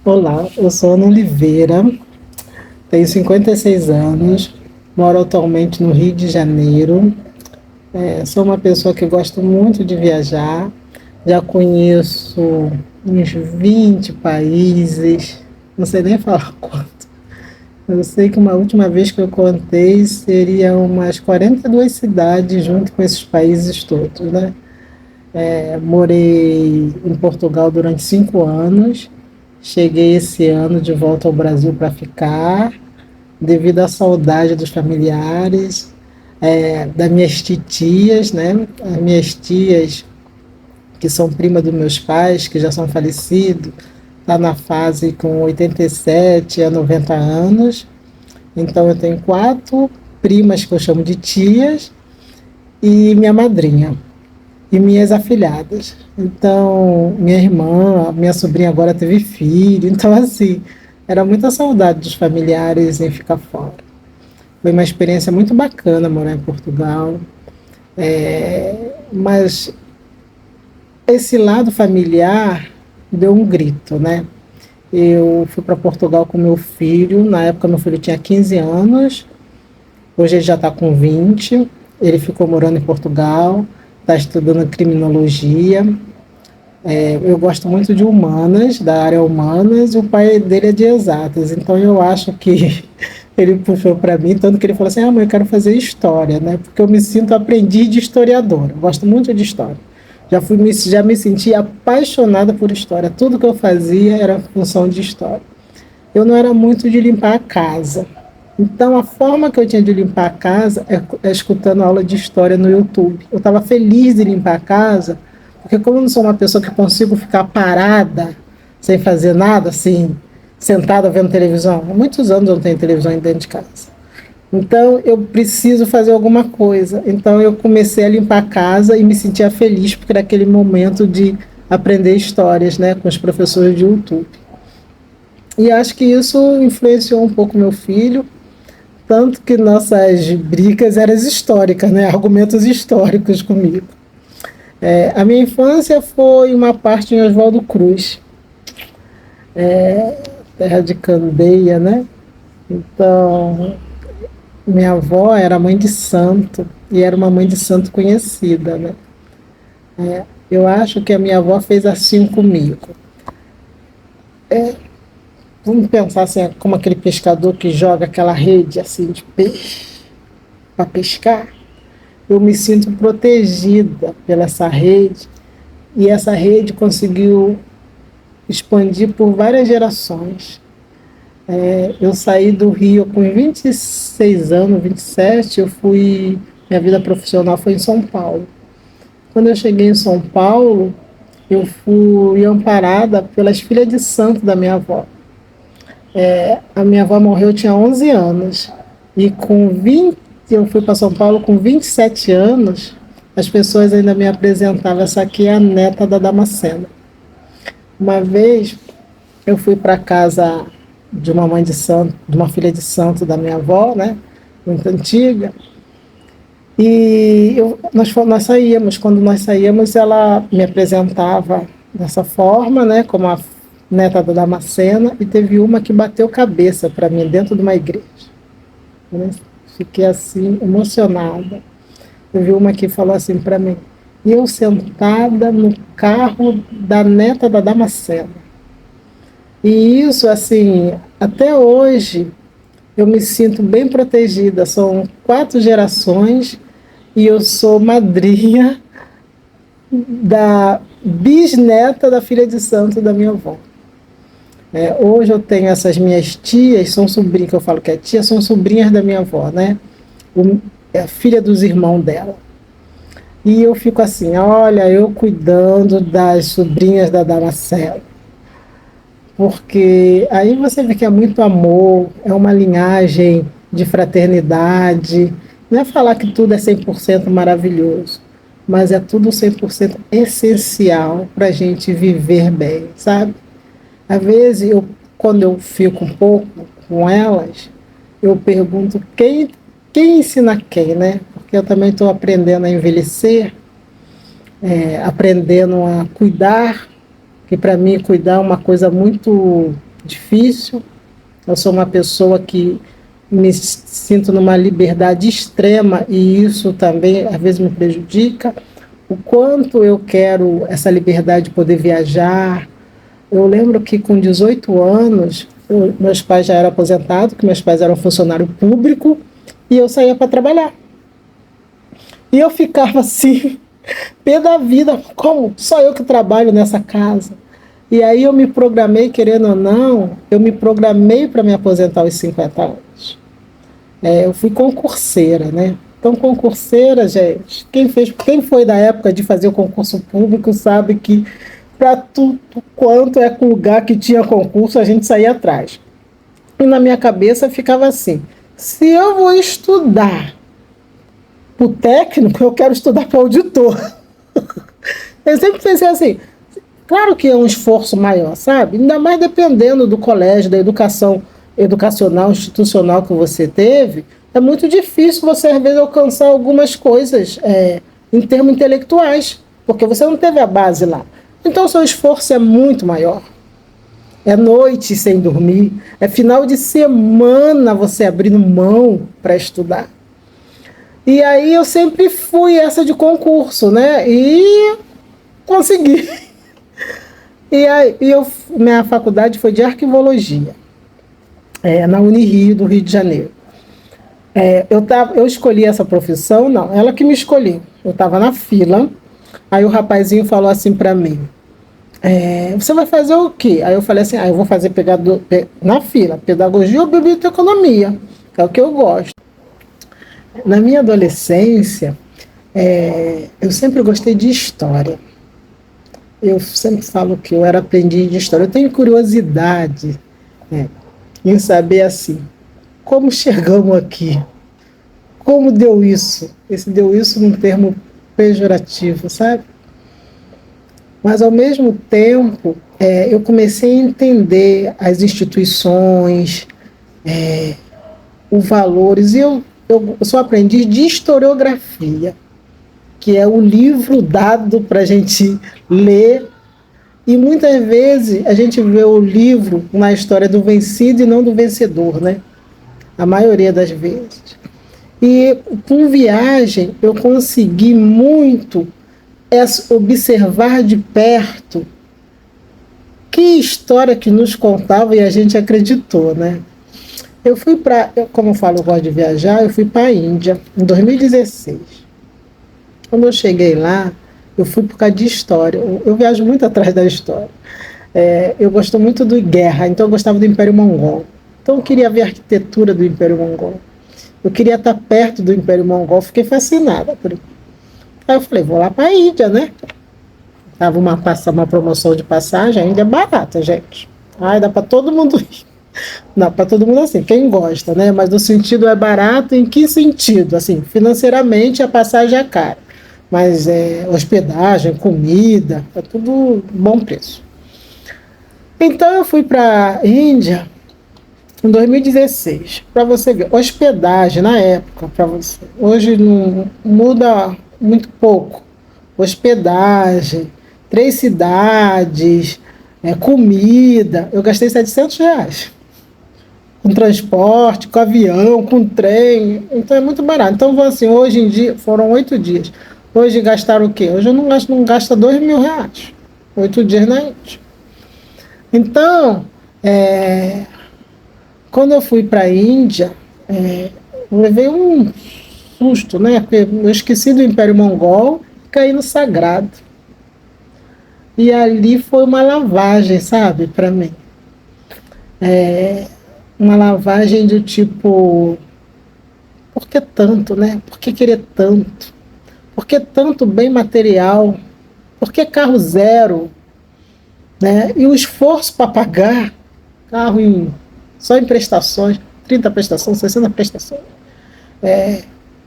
Olá, eu sou Ana Oliveira, tenho 56 anos, moro atualmente no Rio de Janeiro. Sou uma pessoa que gosto muito de viajar, já conheço uns 20 países, não sei nem falar quanto. Eu sei que uma última vez que eu contei seria umas 42 cidades junto com esses países todos, né? Morei em Portugal durante 5 anos. Cheguei esse ano de volta ao Brasil para ficar, devido à saudade dos familiares, das minhas titias, né? As minhas tias, que são prima dos meus pais, que já são falecidos, tá na fase com 87 a 90 anos. Então eu tenho quatro primas que eu chamo de tias e minha madrinha e minhas afilhadas. Então, minha irmã, minha sobrinha agora teve filho. Então, assim, era muita saudade dos familiares em ficar fora. Foi uma experiência muito bacana morar em Portugal. Mas esse lado familiar deu um grito, né? Eu fui para Portugal com meu filho. Na época, meu filho tinha 15 anos. Hoje ele já está com 20. Ele ficou morando em Portugal, está estudando criminologia. Eu gosto muito de humanas, da área humanas, e o pai dele é de exatas. Então eu acho que ele puxou para mim, tanto que ele falou assim: ah, mãe, eu quero fazer história, né? Porque eu me sinto aprendiz de historiadora, gosto muito de história. Já me senti apaixonada por história. Tudo que eu fazia era função de história. Eu não era muito de limpar a casa. Então, a forma que eu tinha de limpar a casa é escutando aula de história no YouTube. Eu estava feliz de limpar a casa, porque como eu não sou uma pessoa que consigo ficar parada, sem fazer nada, assim, sentada vendo televisão, há muitos anos eu não tenho televisão dentro de casa. Então, eu preciso fazer alguma coisa. Então, eu comecei a limpar a casa e me sentia feliz, porque era aquele momento de aprender histórias, né, com os professores de YouTube. E acho que isso influenciou um pouco meu filho, tanto que nossas brigas eram históricas, né? Argumentos históricos comigo. A minha infância foi uma parte em Oswaldo Cruz, terra de Candeia, né? Então, minha avó era mãe de santo, e era uma mãe de santo conhecida, né? Eu acho que a minha avó fez assim comigo. Vamos pensar assim, como aquele pescador que joga aquela rede assim de peixe para pescar. Eu me sinto protegida pela essa rede, e essa rede conseguiu expandir por várias gerações. Eu saí do Rio com 26 anos, 27, minha vida profissional foi em São Paulo. Quando eu cheguei em São Paulo, eu fui amparada pelas filhas de santo da minha avó. A minha avó morreu, eu tinha 11 anos, e eu fui para São Paulo com 27 anos, as pessoas ainda me apresentavam: essa aqui é a neta da Damascena. Uma vez eu fui para casa de uma mãe de santo, de uma filha de santo da minha avó, né, muito antiga, e nós saíamos. Quando nós saíamos, ela me apresentava dessa forma, né, como a neta da Damascena, e teve uma que bateu cabeça para mim dentro de uma igreja. Eu fiquei assim, emocionada. Teve uma que falou assim para mim: e eu sentada no carro da neta da Damascena. E isso, assim, até hoje, eu me sinto bem protegida. São 4 gerações e eu sou madrinha da bisneta da filha de santo da minha avó. Hoje eu tenho essas minhas tias, são sobrinhas, que eu falo que é tia, são sobrinhas da minha avó, né? É a filha dos irmãos dela. E eu fico assim: olha, eu cuidando das sobrinhas da Damascena. Porque aí você vê que é muito amor, é uma linhagem de fraternidade. Não é falar que tudo é 100% maravilhoso, mas é tudo 100% essencial para a gente viver bem, sabe? Às vezes, quando eu fico um pouco com elas, eu pergunto quem ensina quem, né? Porque eu também estou aprendendo a envelhecer, aprendendo a cuidar, que para mim cuidar é uma coisa muito difícil. Eu sou uma pessoa que me sinto numa liberdade extrema e isso também às vezes me prejudica. O quanto eu quero essa liberdade de poder viajar. Eu lembro que com 18 anos, meus pais já eram aposentados, que meus pais eram funcionário público, e eu saía para trabalhar. E eu ficava assim, pé da vida, como? Só eu que trabalho nessa casa. E aí eu me programei, querendo ou não, eu me programei para me aposentar aos 50 anos. Eu fui concurseira, né? Então, concurseira, gente, quem foi da época de fazer o concurso público sabe que para tudo quanto é lugar que tinha concurso, a gente saía atrás. E na minha cabeça ficava assim, se eu vou estudar para o técnico, eu quero estudar para auditor. Eu sempre pensei assim, claro que é um esforço maior, sabe? Ainda mais dependendo do colégio, da educação educacional, institucional que você teve, é muito difícil você, às vezes, alcançar algumas coisas em termos intelectuais, porque você não teve a base lá. Então, o seu esforço é muito maior. É noite sem dormir, é final de semana você abrindo mão para estudar. E aí eu sempre fui essa de concurso, né? E consegui. E aí, minha faculdade foi de arquivologia, na Unirio, do Rio de Janeiro. Eu escolhi essa profissão, não, ela que me escolheu. Eu estava na fila, aí o rapazinho falou assim para mim, você vai fazer o quê? Aí eu falei assim, eu vou fazer na fila, pedagogia ou biblioteconomia, é o que eu gosto. Na minha adolescência, eu sempre gostei de história. Eu sempre falo que eu era aprendiz de história. Eu tenho curiosidade em saber assim, como chegamos aqui? Como deu isso? Esse deu isso num termo pejorativo, sabe? Mas, ao mesmo tempo, eu comecei a entender as instituições, os valores. E eu sou aprendiz de historiografia, que é o livro dado para a gente ler. E muitas vezes a gente vê o livro na história do vencido e não do vencedor, né? A maioria das vezes. E com viagem eu consegui muito observar de perto que história que nos contava e a gente acreditou, né? Eu fui como eu falo, eu gosto de viajar, eu fui para a Índia em 2016. Quando eu cheguei lá, eu fui por causa de história. Eu viajo muito atrás da história. Eu gosto muito de guerra, então eu gostava do Império Mongol. Então eu queria ver a arquitetura do Império Mongol. Eu queria estar perto do Império Mongol, fiquei fascinada por isso. Aí eu falei, vou lá para a Índia, né? Tava uma promoção de passagem, a Índia é barata, gente. Ai, dá para todo mundo ir. Não, para todo mundo assim, quem gosta, né? Mas no sentido é barato, em que sentido? Assim, financeiramente a passagem é cara. Mas hospedagem, comida, é tudo bom preço. Então eu fui para a Índia em 2016, para você ver, hospedagem na época, para você. Hoje não muda muito pouco. Hospedagem, 3 cidades, comida, eu gastei R$ 700. Com transporte, com avião, com trem, então é muito barato. Então, assim, hoje em dia, foram 8 dias. Hoje gastaram o quê? Hoje eu não gasto R$ 2.000. 8 dias na Índia. Então, quando eu fui para a Índia, eu levei um susto, né? Porque eu esqueci do Império Mongol e caí no Sagrado. E ali foi uma lavagem, sabe, para mim. Uma lavagem do tipo, por que tanto, né? Por que querer tanto? Por que tanto bem material? Por que carro zero? Né? E o esforço para pagar carro só em prestações, 30 prestações, 60 prestações.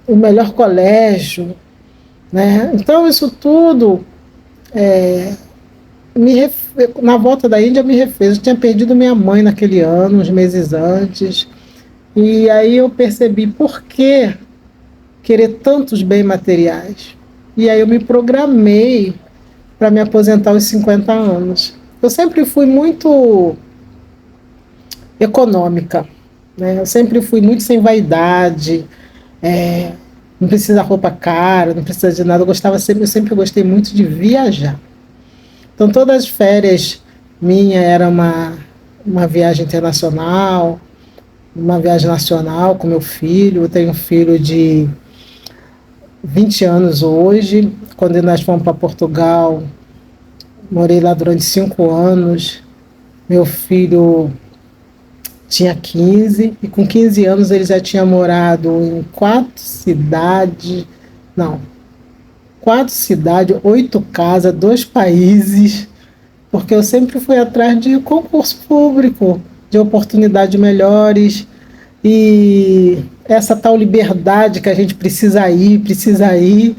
O melhor colégio. Né? Então, isso tudo, na volta da Índia, me refez. Eu tinha perdido minha mãe naquele ano, uns meses antes. E aí eu percebi por que querer tantos bens materiais. E aí eu me programei para me aposentar aos 50 anos. Eu sempre fui muito econômica, né? Eu sempre fui muito sem vaidade, não precisa roupa cara, não precisa de nada. Eu sempre gostei muito de viajar. Então todas as férias minha era uma viagem internacional, uma viagem nacional com meu filho. Eu tenho um filho de 20 anos hoje. Quando nós fomos para Portugal, morei lá durante 5 anos. Meu filho tinha 15 e com 15 anos ele já tinha morado em 4 cidades, 8 casas, 2 países, porque eu sempre fui atrás de concurso público, de oportunidades melhores e essa tal liberdade que a gente precisa ir, precisa ir.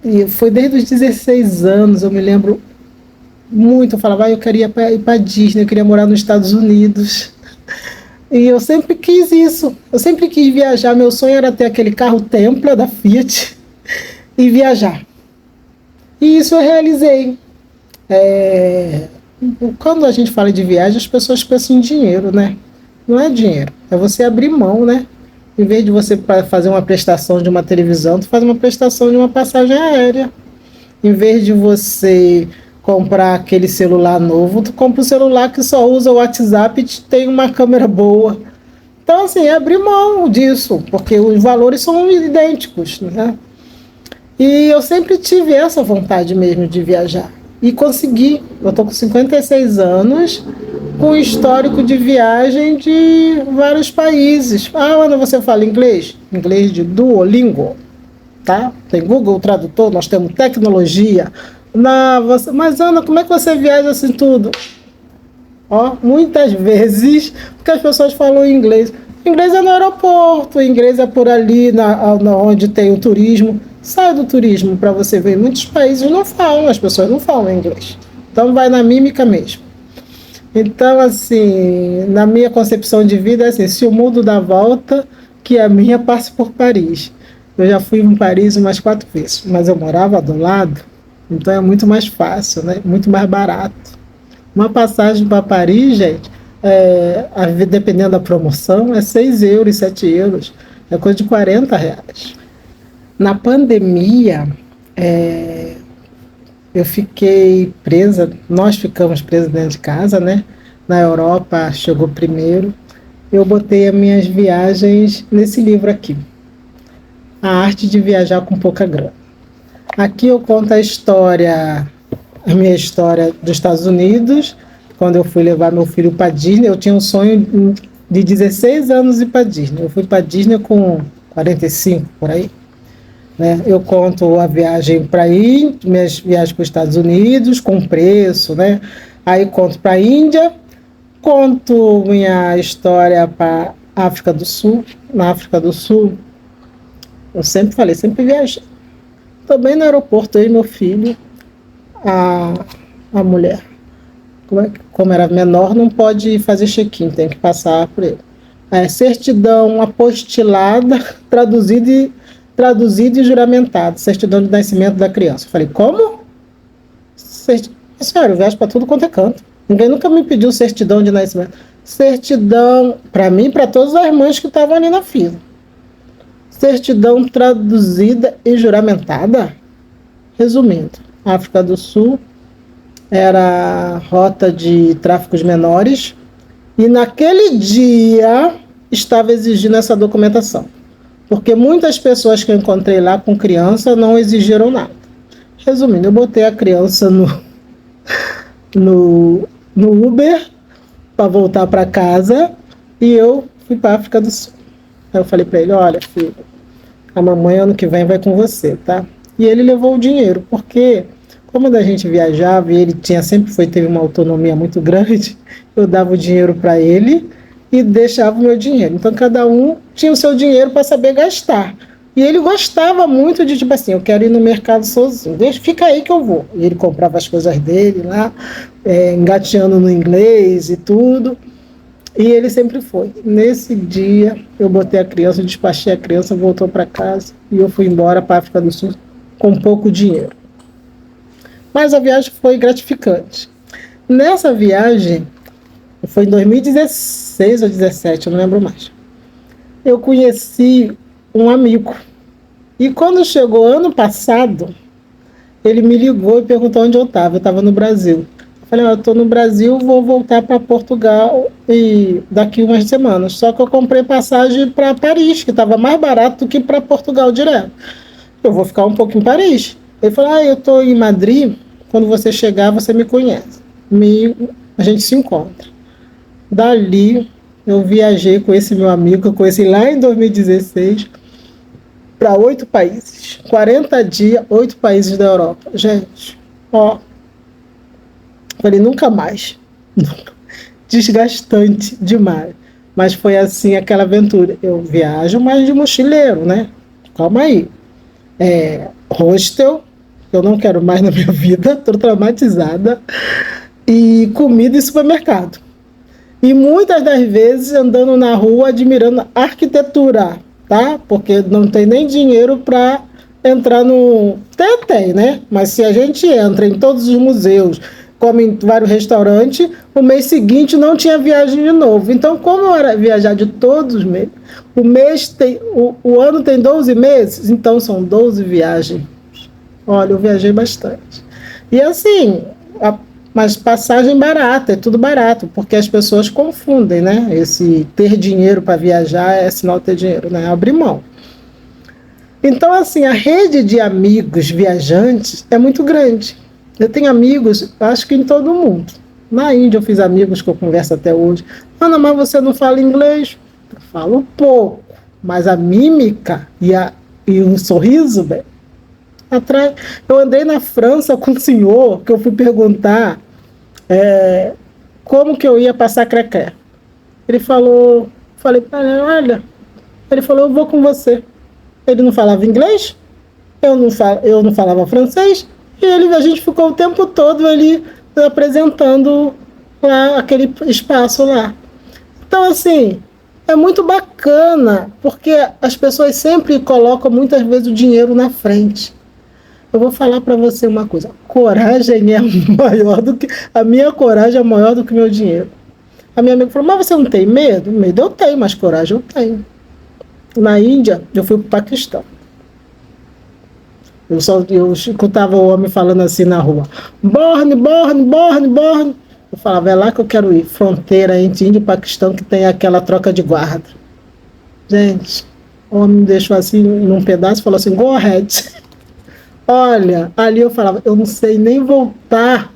E foi desde os 16 anos, eu me lembro muito, eu falava, eu queria ir para Disney, eu queria morar nos Estados Unidos. E eu sempre quis isso, eu sempre quis viajar. Meu sonho era ter aquele carro Tempra da Fiat e viajar. E isso eu realizei. Quando a gente fala de viagem, as pessoas pensam em dinheiro, né? Não é dinheiro, é você abrir mão, né? Em vez de você fazer uma prestação de uma televisão, tu faz uma prestação de uma passagem aérea. Em vez de você comprar aquele celular novo, tu compra um celular que só usa o WhatsApp e tem uma câmera boa. Então, assim, é abrir mão disso, porque os valores são idênticos, né? E eu sempre tive essa vontade mesmo de viajar. E consegui. Eu estou com 56 anos, com histórico de viagem de vários países. Ah, Ana, você fala inglês? Inglês de Duolingo, tá? Tem Google Tradutor, nós temos tecnologia. Mas, Ana, como é que você viaja assim tudo? Muitas vezes, porque as pessoas falam inglês. Inglês é no aeroporto, inglês é por ali, onde tem o turismo. Sai do turismo para você ver. Muitos países não falam, as pessoas não falam inglês. Então, vai na mímica mesmo. Então, assim, na minha concepção de vida, é assim, se o mundo dá volta, que a minha passe por Paris. Eu já fui em Paris umas 4 vezes, mas eu morava do lado, então é muito mais fácil, né? Muito mais barato. Uma passagem para Paris, gente, dependendo da promoção, é 6 euros, 7 euros, é coisa de R$ 40. Na pandemia, eu fiquei presa, nós ficamos presos dentro de casa, né? Na Europa chegou primeiro. Eu botei as minhas viagens nesse livro aqui, A Arte de Viajar com Pouca Grana. Aqui eu conto a minha história dos Estados Unidos, quando eu fui levar meu filho para Disney. Eu tinha um sonho de 16 anos ir para Disney. Eu fui para Disney com 45, por aí. Né? Eu conto a viagem para ir, minhas viagens para os Estados Unidos, com preço, né? Aí conto para a Índia, conto minha história para África do Sul. Na África do Sul, eu sempre viajei. Também no aeroporto, eu e meu filho, a mulher, como era menor, não pode fazer check-in, tem que passar por ele. Certidão apostilada, traduzida e juramentada, certidão de nascimento da criança. Eu falei, como? Sério, eu viajo para tudo quanto é canto. Ninguém nunca me pediu certidão de nascimento. Certidão, para mim e para todas as mães que estavam ali na fila. Certidão traduzida e juramentada. Resumindo, África do Sul era rota de tráficos menores e naquele dia estava exigindo essa documentação, porque muitas pessoas que eu encontrei lá com criança não exigiram nada. Resumindo, eu botei a criança no Uber para voltar para casa e eu fui para a África do Sul. Aí eu falei para ele, olha filho, a mamãe ano que vem vai com você, tá? E ele levou o dinheiro, porque como a gente viajava e ele teve uma autonomia muito grande, eu dava o dinheiro para ele e deixava o meu dinheiro. Então cada um tinha o seu dinheiro para saber gastar. E ele gostava muito de, tipo assim, eu quero ir no mercado sozinho, fica aí que eu vou. E ele comprava as coisas dele lá, engateando no inglês e tudo. E ele sempre foi. Nesse dia, eu botei a criança, despachei a criança, voltou para casa e eu fui embora para a África do Sul com pouco dinheiro. Mas a viagem foi gratificante. Nessa viagem, Foi em 2016 ou 2017, eu não lembro mais. Eu conheci um amigo. E quando chegou ano passado, ele me ligou e perguntou onde eu estava. Eu estava no Brasil. Eu falei, eu estou no Brasil, vou voltar para Portugal e daqui umas semanas. Só que eu comprei passagem para Paris, que estava mais barato do que para Portugal direto. Eu vou ficar um pouco em Paris. Ele falou, eu estou em Madrid, quando você chegar, você me conhece. A gente se encontra. Dali, eu viajei com esse meu amigo, eu conheci lá em 2016, para 8 países. 40 dias, 8 países da Europa. Gente, falei, nunca mais. Desgastante demais. Mas foi assim, aquela aventura. Eu viajo, mas de mochileiro, né? Calma aí. Hostel, eu não quero mais na minha vida, estou traumatizada. E comida e supermercado. E muitas das vezes andando na rua admirando a arquitetura, tá? Porque não tem nem dinheiro para entrar no... Tem, né? Mas se a gente entra em todos os museus, come em vários restaurantes, o mês seguinte não tinha viagem de novo. Então, como era viajar de todos os meses, o ano tem 12 meses, então são 12 viagens. Olha, eu viajei bastante. E assim, mas passagem barata, é tudo barato, porque as pessoas confundem, né? Esse ter dinheiro para viajar é sinal de ter dinheiro, né? Abrir mão. Então, assim, a rede de amigos viajantes é muito grande. Eu tenho amigos, acho que em todo mundo. Na Índia eu fiz amigos que eu converso até hoje. Ana, mas você não fala inglês? Eu falo pouco, mas a mímica e o sorriso, bem, atrás. Eu andei na França com um senhor que eu fui perguntar como que eu ia passar Sacré-Cœur. Ele falou, falei para ele, olha, ele falou, eu vou com você. Ele não falava inglês, eu não falava francês, e a gente ficou o tempo todo ali apresentando lá aquele espaço lá. Então, assim, é muito bacana, porque as pessoas sempre colocam muitas vezes o dinheiro na frente. Eu vou falar para você uma coisa, coragem é maior do que... A minha coragem é maior do que o meu dinheiro. A minha amiga falou, mas você não tem medo? Medo eu tenho, mas coragem eu tenho. Na Índia, eu fui para o Paquistão. Eu escutava o homem falando assim na rua, Borne, Borne, Borne, Borne. Eu falava, é lá que eu quero ir, fronteira entre Índia e Paquistão, que tem aquela troca de guarda. Gente, o homem me deixou assim num pedaço e falou assim, go ahead. Olha, ali eu falava, eu não sei nem voltar,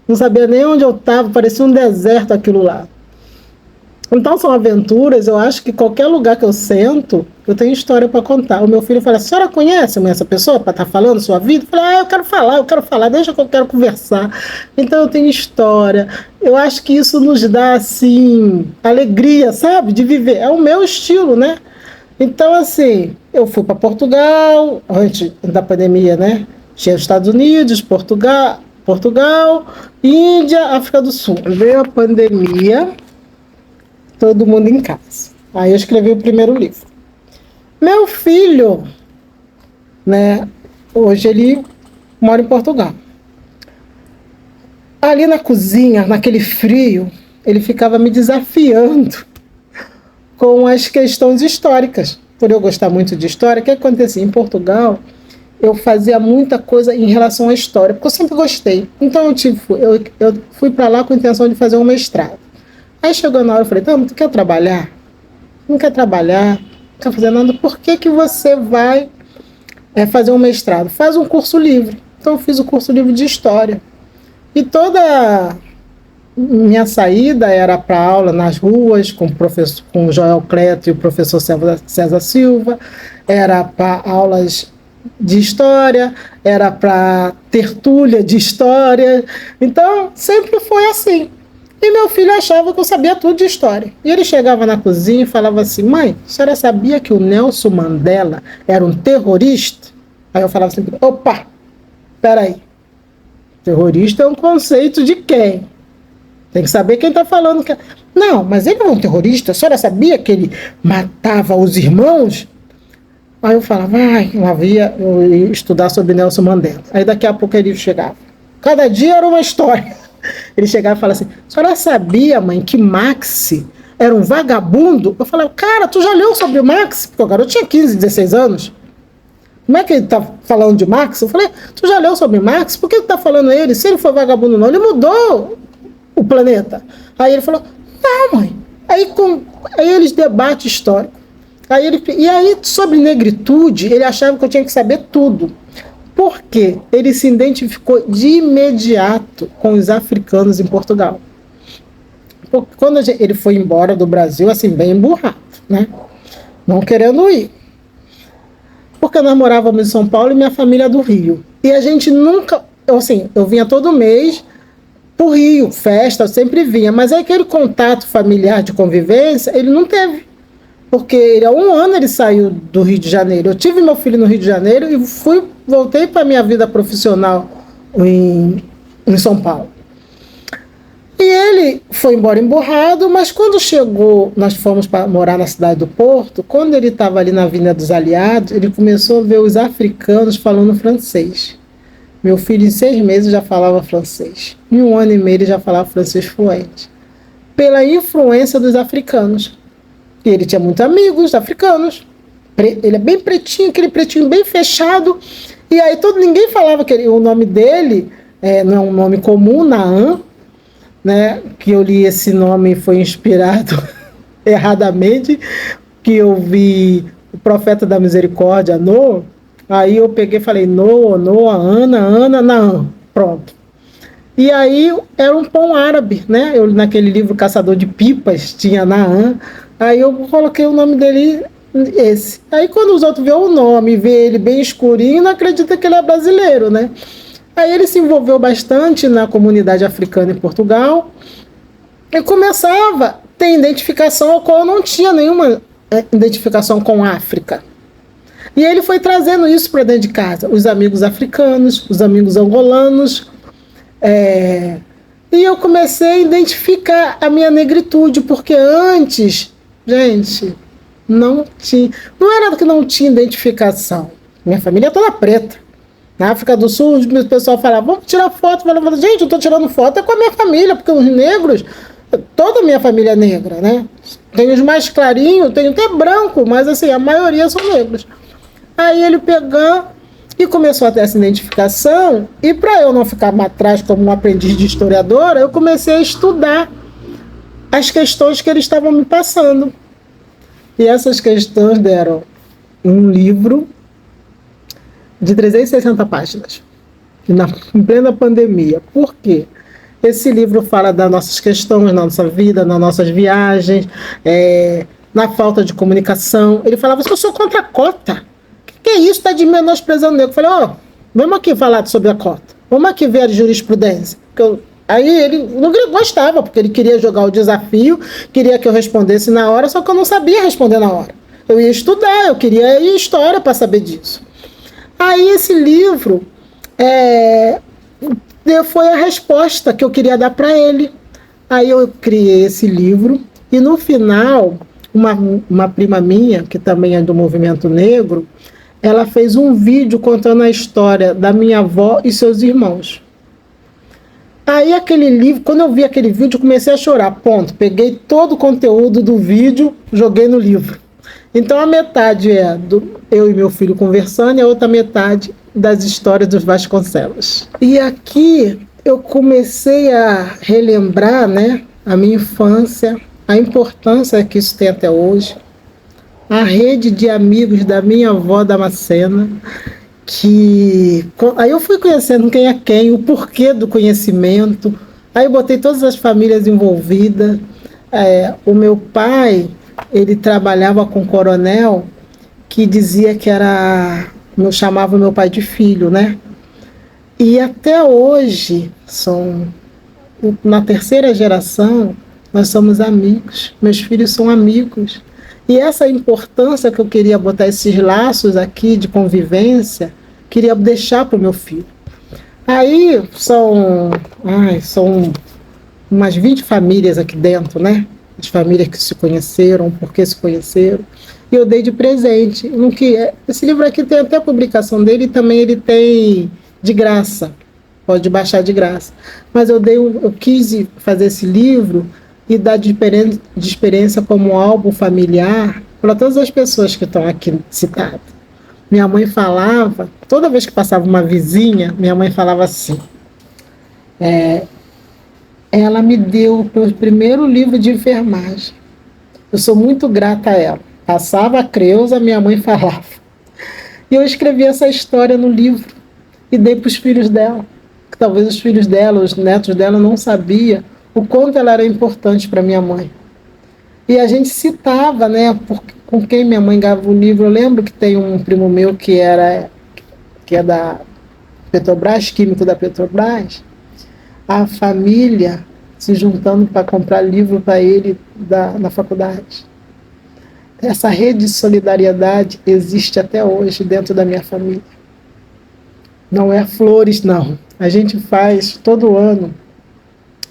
não sabia nem onde eu estava, parecia um deserto aquilo lá. Então são aventuras, eu acho que qualquer lugar que eu sento, eu tenho história para contar. O meu filho fala, a senhora conhece essa pessoa para estar falando sua vida? Eu falo, eu quero falar, deixa que eu quero conversar. Então eu tenho história. Eu acho que isso nos dá, assim, alegria, sabe, de viver. É o meu estilo, né? Então, assim, eu fui para Portugal, antes da pandemia, né? Tinha os Estados Unidos, Portugal, Índia, África do Sul. Veio a pandemia, todo mundo em casa. Aí eu escrevi o primeiro livro. Meu filho, né? Hoje ele mora em Portugal. Ali na cozinha, naquele frio, ele ficava me desafiando com as questões históricas. Por eu gostar muito de história, o que acontecia? Em Portugal, eu fazia muita coisa em relação à história, porque eu sempre gostei. Então eu fui para lá com a intenção de fazer um mestrado. Aí chegou na hora, eu falei, tu quer trabalhar? Não quer trabalhar? Não quer fazer nada? Por que você vai fazer um mestrado? Faz um curso livre. Então eu fiz o curso livre de história. E toda minha saída era para aula nas ruas com o Joel Cleto e o professor César Silva, era para aulas de história, era para tertúlia de história. Então sempre foi assim. E meu filho achava que eu sabia tudo de história. E ele chegava na cozinha e falava assim, mãe, a senhora sabia que o Nelson Mandela era um terrorista? Aí eu falava assim, opa, peraí, terrorista é um conceito de quem? Tem que saber quem está falando. Não, mas ele não é um terrorista, a senhora sabia que ele matava os irmãos? Aí eu falava, eu ia estudar sobre Nelson Mandela. Aí daqui a pouco ele chegava. Cada dia era uma história. Ele chegava e falava assim, a senhora sabia, mãe, que Maxi era um vagabundo? Eu falava, cara, tu já leu sobre o Maxi? Porque o garoto tinha 15, 16 anos. Como é que ele tá falando de Marx? Eu falei, tu já leu sobre Marx? Por que tu tá falando ele? Se ele for vagabundo não, ele mudou o planeta. Aí ele falou, não, mãe. Aí eles debatem histórico. E aí, sobre negritude, ele achava que eu tinha que saber tudo. Por quê? Ele se identificou de imediato com os africanos em Portugal. Porque quando ele foi embora do Brasil, assim, bem emburrado, né? Não querendo ir. Porque nós morávamos em São Paulo e minha família é do Rio. E a gente nunca, assim, eu vinha todo mês pro Rio, festa, eu sempre vinha. Mas aquele contato familiar de convivência, ele não teve. Porque há um ano ele saiu do Rio de Janeiro. Eu tive meu filho no Rio de Janeiro e voltei para a minha vida profissional em São Paulo. E ele foi embora emburrado, mas quando chegou, nós fomos para morar na cidade do Porto, quando ele estava ali na Avenida dos Aliados, ele começou a ver os africanos falando francês. Meu filho, em 6 meses, já falava francês. Em 1 ano e meio, ele já falava francês fluente. Pela influência dos africanos. E ele tinha muitos amigos africanos. Ele é bem pretinho, aquele pretinho bem fechado. E aí ninguém falava que o nome dele não é um nome comum, Naan, né, que eu li esse nome foi inspirado erradamente, que eu vi o Profeta da Misericórdia, Noa, aí eu peguei e falei, Noa, Ana, Naam, pronto. E aí era um pão árabe, né, naquele livro Caçador de Pipas, tinha Naam, aí eu coloquei o nome dele, esse. Aí quando os outros vê o nome, vê ele bem escurinho, não acredita que ele é brasileiro, né. Aí ele se envolveu bastante na comunidade africana em Portugal e começava a ter identificação ao qual eu não tinha nenhuma identificação com a África. E ele foi trazendo isso para dentro de casa, os amigos africanos, os amigos angolanos, e eu comecei a identificar a minha negritude, porque antes, gente, não era que não tinha identificação, minha família é toda preta. Na África do Sul, o pessoal falava, vamos tirar foto. Eu falava, gente, eu estou tirando foto com a minha família, porque os negros, toda a minha família é negra, né? Tem os mais clarinhos, tem até branco, mas assim, a maioria são negros. Aí ele pegou e começou a ter essa identificação, e para eu não ficar atrás como um aprendiz de historiadora, eu comecei a estudar as questões que eles estavam me passando. E essas questões deram um livro de 360 páginas, em plena pandemia. Por quê? Esse livro fala das nossas questões, na nossa vida, nas nossas viagens, na falta de comunicação. Ele falava assim, eu sou contra a cota. O que é isso? Está de menosprezando o negro. Eu falei, vamos aqui falar sobre a cota. Vamos aqui ver a jurisprudência. Aí ele não gostava, porque ele queria jogar o desafio, queria que eu respondesse na hora, só que eu não sabia responder na hora. Eu ia estudar, eu queria ir história para saber disso. Aí esse livro foi a resposta que eu queria dar para ele. Aí eu criei esse livro e no final, uma prima minha, que também é do movimento negro, ela fez um vídeo contando a história da minha avó e seus irmãos. Aí aquele livro, quando eu vi aquele vídeo, eu comecei a chorar, ponto. Peguei todo o conteúdo do vídeo, joguei no livro. Então a metade eu e meu filho conversando e a outra metade das histórias dos Vasconcelos. E aqui eu comecei a relembrar, né, a minha infância, a importância que isso tem até hoje, a rede de amigos da minha avó Damascena, aí eu fui conhecendo quem é quem, o porquê do conhecimento, aí eu botei todas as famílias envolvidas. O meu pai, ele trabalhava com um coronel que dizia que chamava meu pai de filho, né? E até hoje, na 3ª geração, nós somos amigos, meus filhos são amigos. E essa importância que eu queria botar esses laços aqui de convivência, queria deixar para o meu filho. Aí são umas 20 famílias aqui dentro, né? As famílias que se conheceram, por que se conheceram. E eu dei de presente. Esse livro aqui tem até a publicação dele e também ele tem de graça. pode baixar de graça. Mas eu quis fazer esse livro e dar de experiência como álbum familiar para todas as pessoas que estão aqui citadas. Minha mãe falava, toda vez que passava uma vizinha, minha mãe falava assim, ela me deu o meu primeiro livro de enfermagem. Eu sou muito grata a ela. Passava a Creuza, minha mãe falava. E eu escrevi essa história no livro e dei para os filhos dela. Que talvez os filhos dela, os netos dela não sabiam o quanto ela era importante para minha mãe. E a gente citava, né, com quem minha mãe gravava o livro. Eu lembro que tem um primo meu que é da Petrobras, químico da Petrobras, a família se juntando para comprar livro para ele na faculdade. Essa rede de solidariedade existe até hoje dentro da minha família. Não é flores, não. A gente faz todo ano,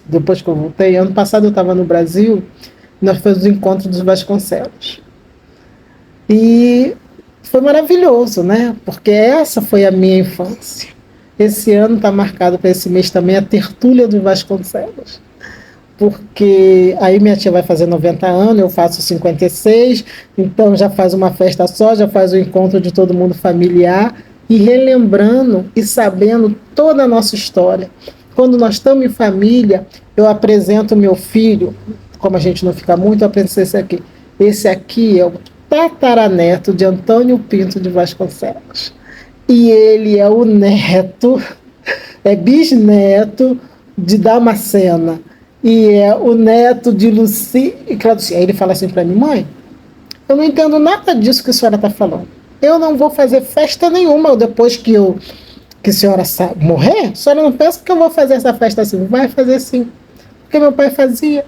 depois que eu voltei. Ano passado eu estava no Brasil, nós fizemos o encontro dos Vasconcelos. E foi maravilhoso, né? Porque essa foi a minha infância. Esse ano está marcado para esse mês também a tertúlia dos Vasconcelos. Porque aí minha tia vai fazer 90 anos, eu faço 56, então já faz uma festa só, já faz o encontro de todo mundo familiar, e relembrando e sabendo toda a nossa história. Quando nós estamos em família, eu apresento meu filho, como a gente não fica muito, eu apresento esse aqui. Esse aqui é o tataraneto de Antônio Pinto de Vasconcelos. E ele é o neto, é bisneto de Damascena. E é o neto de Luci e Claudia. Aí ele fala assim para mim, mãe, eu não entendo nada disso que a senhora está falando. Eu não vou fazer festa nenhuma depois que a senhora morrer. A senhora não pensa que eu vou fazer essa festa assim? Vai fazer sim, porque meu pai fazia.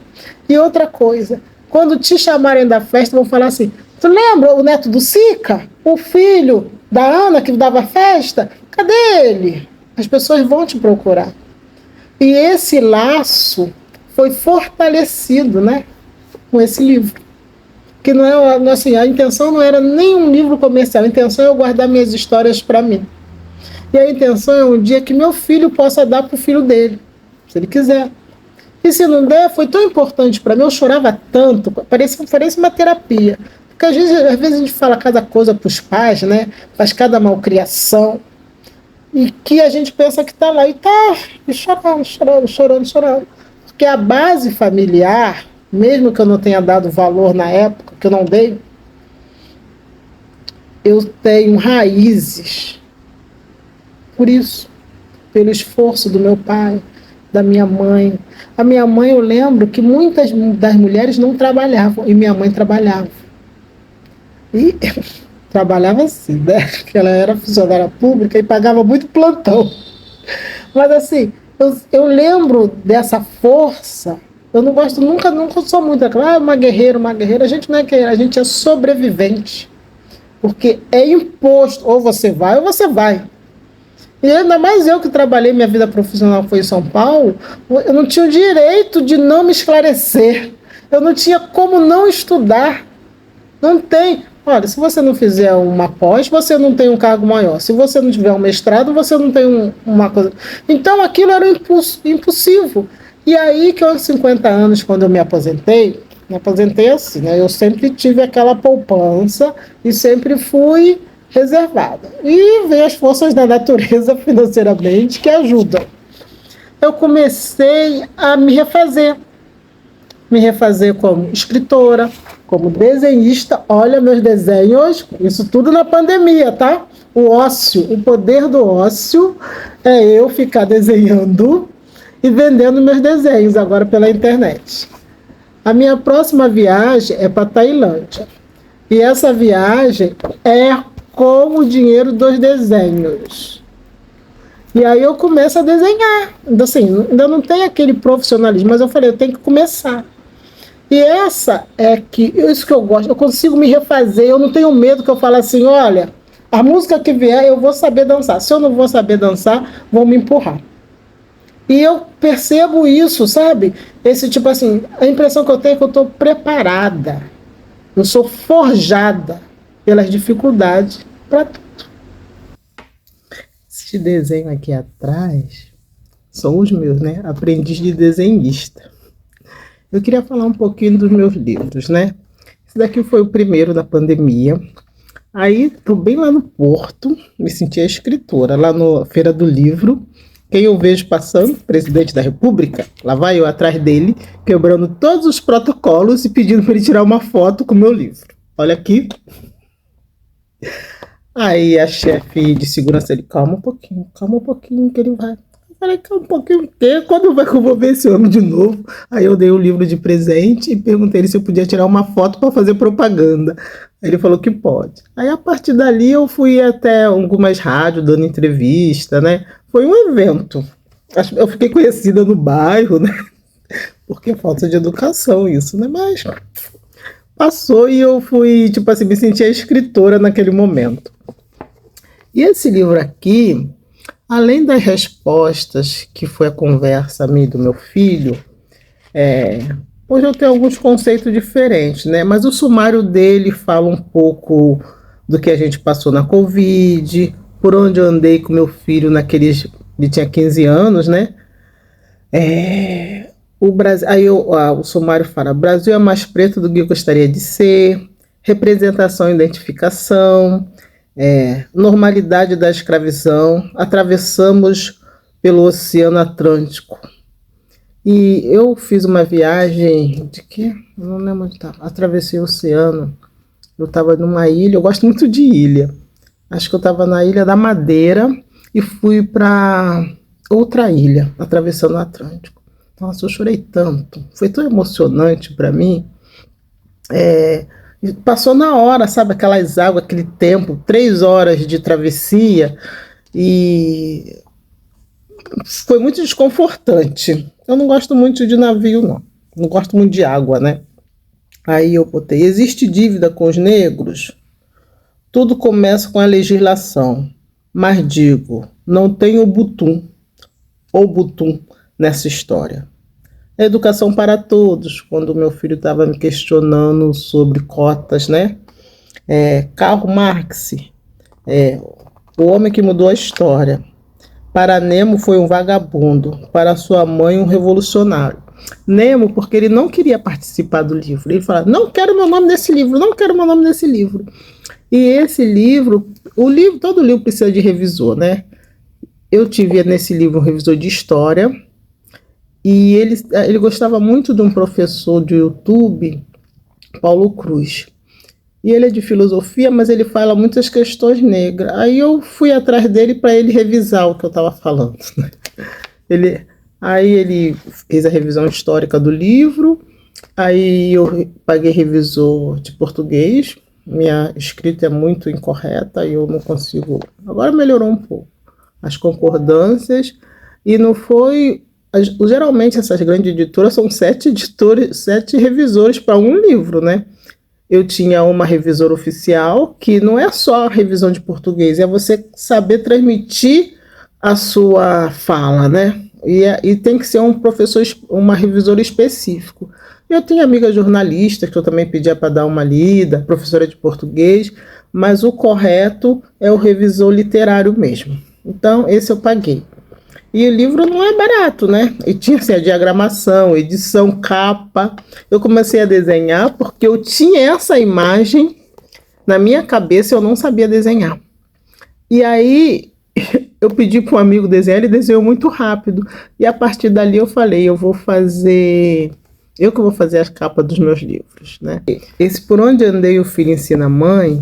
E outra coisa, quando te chamarem da festa, vão falar assim, tu lembra o neto do Sica? O filho da Ana que dava festa? Cadê ele? As pessoas vão te procurar. E esse laço foi fortalecido, né, com esse livro. Que não é assim, a intenção não era nem um livro comercial, a intenção é eu guardar minhas histórias para mim. E a intenção é um dia que meu filho possa dar para o filho dele, se ele quiser. E se não der, foi tão importante para mim, eu chorava tanto, parecia uma terapia. Porque às vezes a gente fala cada coisa para os pais, né, faz cada malcriação, e que a gente pensa que está lá, e está chorando. Porque a base familiar, mesmo que eu não tenha dado valor na época, que eu não dei, eu tenho raízes. Por isso, pelo esforço do meu pai, da minha mãe. A minha mãe, eu lembro que muitas das mulheres não trabalhavam, e minha mãe trabalhava. E trabalhava assim, né? Porque ela era funcionária pública e pagava muito plantão. Mas assim, eu lembro dessa força. Eu não gosto, nunca sou muito uma guerreira. A gente não é guerreira, a gente é sobrevivente. Porque é imposto, ou você vai ou você vai. E ainda mais eu que trabalhei, minha vida profissional foi em São Paulo, eu não tinha o direito de não me esclarecer. Eu não tinha como não estudar. Não tem. Olha, se você não fizer uma pós, você não tem um cargo maior. Se você não tiver um mestrado, você não tem uma coisa. Então aquilo era impossível. E aí que aos 50 anos, quando eu me aposentei assim, né? Eu sempre tive aquela poupança e sempre fui reservada. E veio as forças da natureza financeiramente que ajudam. Eu comecei a me refazer como escritora, como desenhista. Olha meus desenhos, isso tudo na pandemia, tá? O ócio, o poder do ócio é eu ficar desenhando e vendendo meus desenhos agora pela internet. A minha próxima viagem é para Tailândia. E essa viagem é com o dinheiro dos desenhos. E aí eu começo a desenhar. Então, assim, ainda não tem aquele profissionalismo, mas eu falei, eu tenho que começar. E isso que eu gosto, eu consigo me refazer, eu não tenho medo que eu fale assim, olha, a música que vier eu vou saber dançar. Se eu não vou saber dançar, vão me empurrar. E eu percebo isso, sabe? Esse tipo assim, a impressão que eu tenho é que eu estou preparada. Eu sou forjada pelas dificuldades para tudo. Esse desenho aqui atrás são os meus, né? Aprendiz de desenhista. Eu queria falar um pouquinho dos meus livros, né? Esse daqui foi o primeiro da pandemia. Aí, tô bem lá no Porto, me senti a escritora, lá na Feira do Livro. Quem eu vejo passando, presidente da República, lá vai eu atrás dele, quebrando todos os protocolos e pedindo para ele tirar uma foto com o meu livro. Olha aqui. Aí a chefe de segurança, ele, calma um pouquinho que ele vai. Eu falei, calma um pouquinho, o quê? Quando vai que eu vou ver esse ano de novo? Aí eu dei o livro de presente e perguntei ele se eu podia tirar uma foto para fazer propaganda. Aí ele falou que pode. Aí a partir dali eu fui até algumas rádios dando entrevista, né? Foi um evento. Eu fiquei conhecida no bairro, né? Porque falta de educação isso, né? Mas passou e eu fui, tipo assim, me senti a escritora naquele momento. E esse livro aqui, além das respostas, que foi a conversa minha e do meu filho, hoje eu tenho alguns conceitos diferentes, né? Mas o sumário dele fala um pouco do que a gente passou na Covid, por onde eu andei com meu filho naqueles... Ele tinha 15 anos, né? O Brasil, aí o sumário fala: Brasil é mais preto do que eu gostaria de ser, representação e identificação, normalidade da escravidão, atravessamos pelo Oceano Atlântico. E eu fiz uma viagem de quê? Eu não lembro onde estava. Atravessei o oceano. Eu estava numa ilha, eu gosto muito de ilha. Acho que eu estava na Ilha da Madeira e fui para outra ilha, atravessando o Atlântico. Nossa, eu chorei tanto. Foi tão emocionante para mim. Passou na hora, sabe? Aquelas águas, aquele tempo, 3 horas de travessia. E foi muito desconfortante. Eu não gosto muito de navio, não. Não gosto muito de água, né? Aí eu botei: existe dívida com os negros? Tudo começa com a legislação. Mas digo, não tem Ubuntu nessa história. A educação para todos, quando meu filho estava me questionando sobre cotas, né? Karl Marx, o homem que mudou a história. Para Nemo foi um vagabundo, para sua mãe um revolucionário. Nemo, porque ele não queria participar do livro. Ele falava: não quero meu nome nesse livro, não quero meu nome nesse livro. E esse livro, todo livro precisa de revisor, né? Eu tive nesse livro um revisor de história, e ele gostava muito de um professor de YouTube, Paulo Cruz. E ele é de filosofia, mas ele fala muitas questões negras. Aí eu fui atrás dele para ele revisar o que eu estava falando. Aí ele fez a revisão histórica do livro, aí eu paguei revisor de português. Minha escrita é muito incorreta e eu não consigo... Agora melhorou um pouco. As concordâncias. E não foi... Geralmente essas grandes editoras são 7 revisores para um livro, né? Eu tinha uma revisora oficial, que não é só a revisão de português, é você saber transmitir a sua fala, né? E tem que ser um professor, uma revisora específico. Eu tinha amiga jornalista, que eu também pedia para dar uma lida, professora de português, mas o correto é o revisor literário mesmo. Então, esse eu paguei. E o livro não é barato, né? E tinha assim, a diagramação, edição, capa. Eu comecei a desenhar porque eu tinha essa imagem na minha cabeça e eu não sabia desenhar. E aí eu pedi para um amigo desenhar, ele desenhou muito rápido. E a partir dali eu falei: eu vou fazer... Eu que vou fazer as capas dos meus livros, né? Esse Por Onde Andei, o Filho Ensina a Mãe,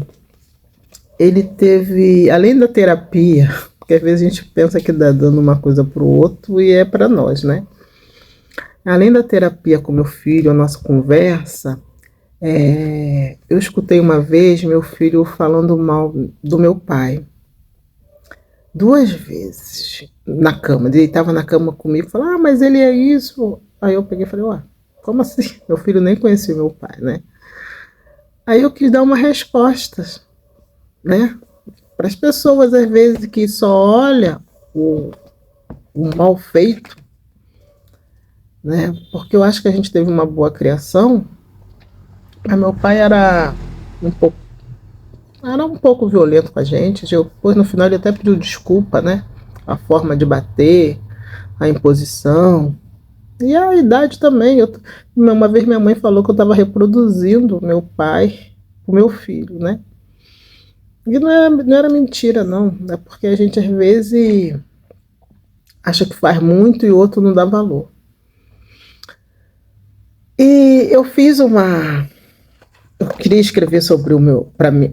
ele teve, além da terapia... Porque às vezes a gente pensa que dá dando uma coisa para o outro e é para nós, né? Além da terapia com meu filho, a nossa conversa, eu escutei uma vez meu filho falando mal do meu pai. 2 vezes na cama. Ele estava na cama comigo e falou: mas ele é isso. Aí eu peguei e falei: como assim? Meu filho nem conhecia meu pai, né? Aí eu quis dar uma resposta, né? Para as pessoas, às vezes, que só olham o mal feito, né? Porque eu acho que a gente teve uma boa criação, mas meu pai era um pouco violento com a gente. Depois, no final, ele até pediu desculpa, né? A forma de bater, a imposição. E a idade também. Uma vez minha mãe falou que eu estava reproduzindo meu pai, o meu filho, né? E não era mentira, não. É porque a gente, às vezes, acha que faz muito e o outro não dá valor. E eu fiz uma... Eu queria escrever sobre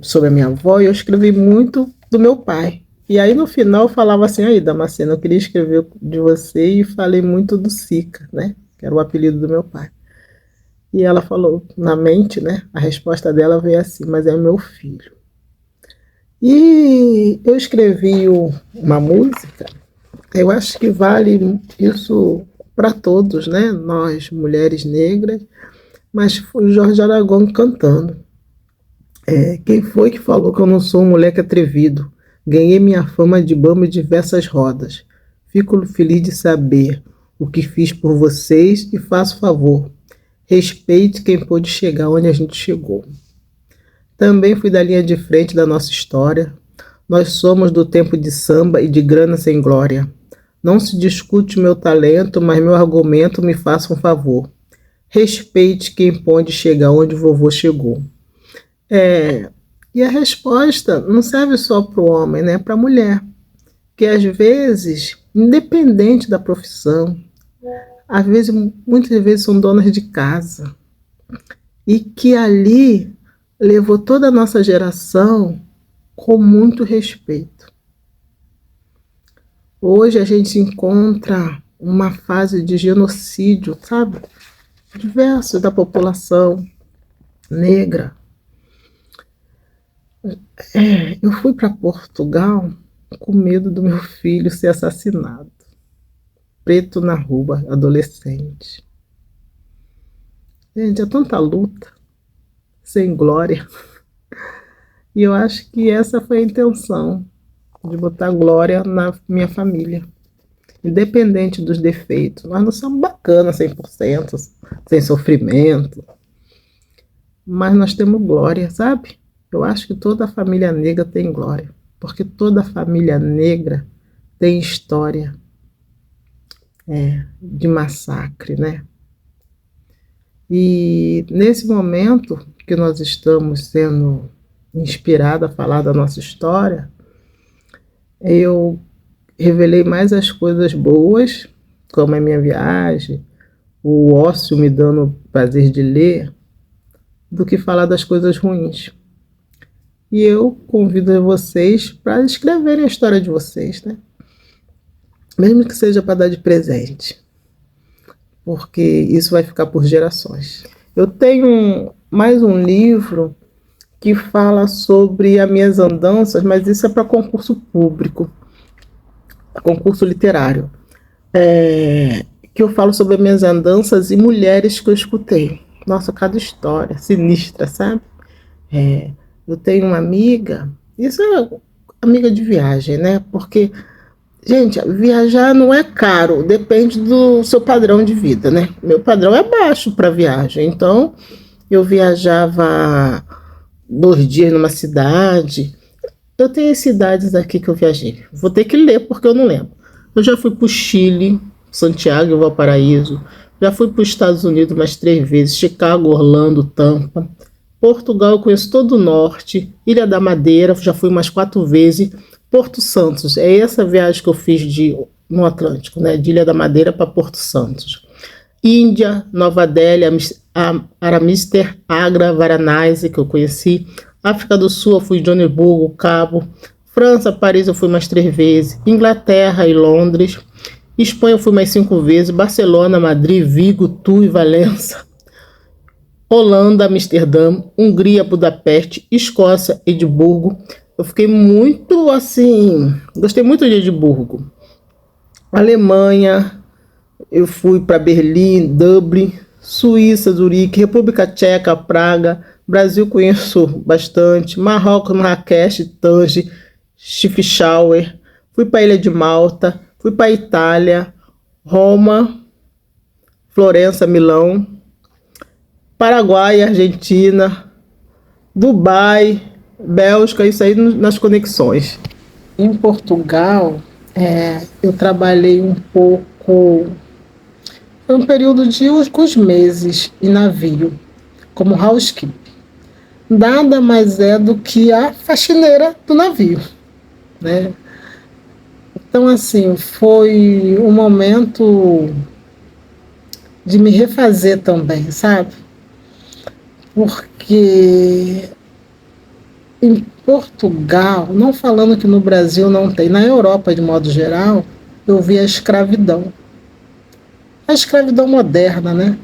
sobre a minha avó, e eu escrevi muito do meu pai. E aí, no final, eu falava assim, aí, Damascena, eu queria escrever de você e falei muito do Sica, né? Que era o apelido do meu pai. E ela falou, na mente, né? A resposta dela veio assim, mas é meu filho. E eu escrevi uma música, eu acho que vale isso para todos, né? Nós, mulheres negras, mas foi o Jorge Aragão cantando. Quem foi que falou que eu não sou um moleque atrevido? Ganhei minha fama de bamba em diversas rodas. Fico feliz de saber o que fiz por vocês e faço favor. Respeite quem pôde chegar onde a gente chegou. Também fui da linha de frente da nossa história. Nós somos do tempo de samba e de grana sem glória. Não se discute meu talento, mas meu argumento me faça um favor. Respeite quem pôde chegar onde o vovô chegou. E a resposta não serve só para o homem, né? Para a mulher. Que às vezes, independente da profissão, muitas vezes são donas de casa. E que ali levou toda a nossa geração com muito respeito. Hoje a gente encontra uma fase de genocídio, sabe? Diverso da população negra. Eu fui para Portugal com medo do meu filho ser assassinado. Preto na rua, adolescente. Gente, é tanta luta, sem glória. E eu acho que essa foi a intenção, de botar glória na minha família. Independente dos defeitos. Nós não somos bacanas 100%, sem sofrimento. Mas nós temos glória, sabe? Eu acho que toda família negra tem glória. Porque toda família negra tem história de massacre, né? E nesse momento que nós estamos sendo inspirados a falar da nossa história, eu revelei mais as coisas boas, como a minha viagem, o ócio me dando prazer de ler, do que falar das coisas ruins. E eu convido vocês para escreverem a história de vocês, né? Mesmo que seja para dar de presente, porque isso vai ficar por gerações. Eu tenho mais um livro que fala sobre as minhas andanças, mas isso é para concurso público, concurso literário, que eu falo sobre as minhas andanças e mulheres que eu escutei. Nossa, cada história sinistra, sabe? Eu tenho uma amiga, isso é amiga de viagem, né? Porque, gente, viajar não é caro, depende do seu padrão de vida, né? Meu padrão é baixo para viagem, então eu viajava 2 dias numa cidade. Eu tenho as cidades aqui que eu viajei. Vou ter que ler porque eu não lembro. Eu já fui para o Chile, Santiago e Valparaíso. Já fui para os Estados Unidos mais 3 vezes. Chicago, Orlando, Tampa. Portugal eu conheço todo o norte. Ilha da Madeira, já fui umas 4 vezes. Porto Santos, é essa viagem que eu fiz no Atlântico, né? De Ilha da Madeira para Porto Santos. Índia, Nova Delhi, Aramister, Agra, Varanasi, que eu conheci. África do Sul, eu fui Joanesburgo, Cabo. França, Paris, eu fui mais 3 vezes. Inglaterra e Londres. Espanha, eu fui mais 5 vezes. Barcelona, Madrid, Vigo, Tu e Valença. Holanda, Amsterdã. Hungria, Budapeste. Escócia, Edimburgo. Eu fiquei muito assim... Gostei muito de Edimburgo. Alemanha, eu fui para Berlim, Dublin. Suíça, Zurique. República Tcheca, Praga. Brasil conheço bastante. Marrocos, Marrakech, Tanger, Chifchauer. Fui para a Ilha de Malta. Fui para a Itália, Roma, Florença, Milão, Paraguai, Argentina, Dubai, Bélgica, isso aí nas conexões. Em Portugal, Eu trabalhei um pouco, foi um período de alguns meses em navio, como housekeeper. Nada mais é do que a faxineira do navio, né? Então, assim, foi um momento de me refazer também, sabe? Porque em Portugal, não falando que no Brasil não tem, na Europa de modo geral, eu vi a escravidão. A escravidão moderna, né?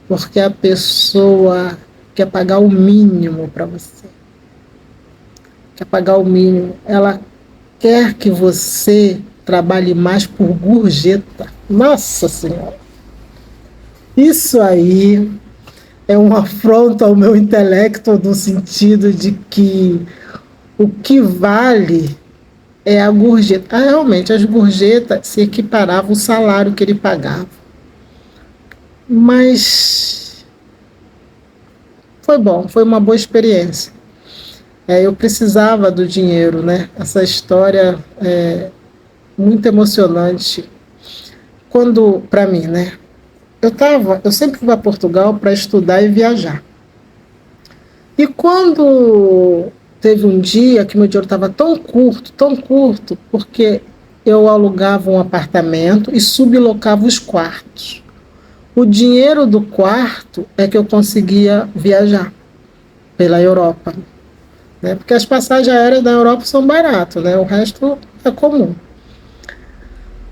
Porque a pessoa quer pagar o mínimo para você. Quer pagar o mínimo. Ela quer que você trabalhe mais por gorjeta. Nossa Senhora! Isso aí é uma afronta ao meu intelecto no sentido de que o que vale é a gorjeta. Realmente, as gorjetas se equiparavam ao salário que ele pagava. Mas foi bom, foi uma boa experiência. Eu precisava do dinheiro, né? Essa história é muito emocionante. Quando, para mim, né? Eu sempre fui a Portugal para estudar e viajar. E quando teve um dia que meu dinheiro estava tão curto, porque eu alugava um apartamento e sublocava os quartos. O dinheiro do quarto é que eu conseguia viajar pela Europa, né? Porque as passagens aéreas da Europa são baratas, né? O resto é comum.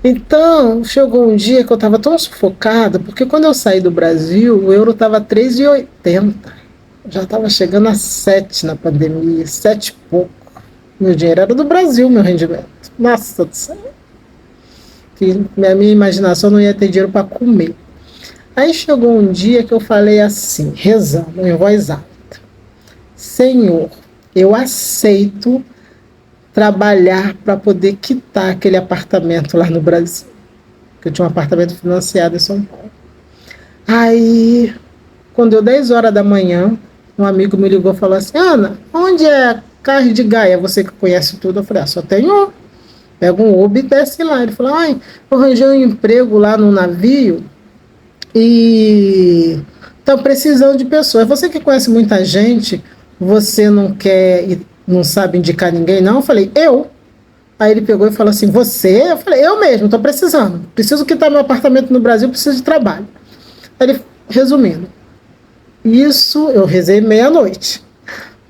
Então, chegou um dia que eu estava tão sufocada, porque quando eu saí do Brasil, o euro estava 3,80. Já estava chegando a 7 na pandemia, 7 e pouco. Meu dinheiro era do Brasil, meu rendimento. Nossa do céu. Que a minha imaginação não ia ter dinheiro para comer. Aí chegou um dia que eu falei assim, rezando em voz alta: Senhor, eu aceito trabalhar para poder quitar aquele apartamento lá no Brasil. Porque eu tinha um apartamento financiado em São Paulo. Aí, quando deu 10 horas da manhã, um amigo me ligou e falou assim: Ana, onde é Carne de Gaia? Você que conhece tudo. Eu falei: só tem um. Pega um Uber e desce lá. Ele falou: eu arranjei um emprego lá no navio e estão precisando de pessoas. Você que conhece muita gente, você não quer e não sabe indicar ninguém, não? Eu falei: eu. Aí ele pegou e falou assim: você? Eu falei: eu mesmo, estou precisando. Preciso quitar meu apartamento no Brasil, preciso de trabalho. Aí ele, resumindo, isso eu rezei meia-noite.